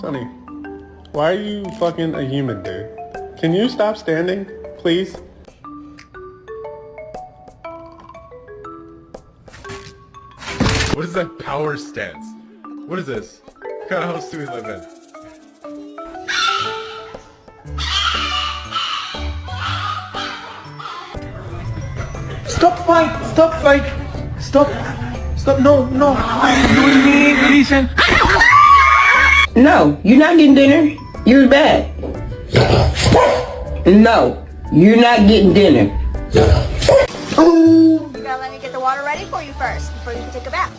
Sonny, why are you fucking a human, dude? Can you stop standing, please? What is that power stance? What is this? What kind of house do we live in? Stop fight! Stop fight! Stop! Stop! No! No! You need listen. No, you're not getting dinner. You're bad. No, you're not getting dinner. You gotta let me get the water ready for you first, before you can take a bath.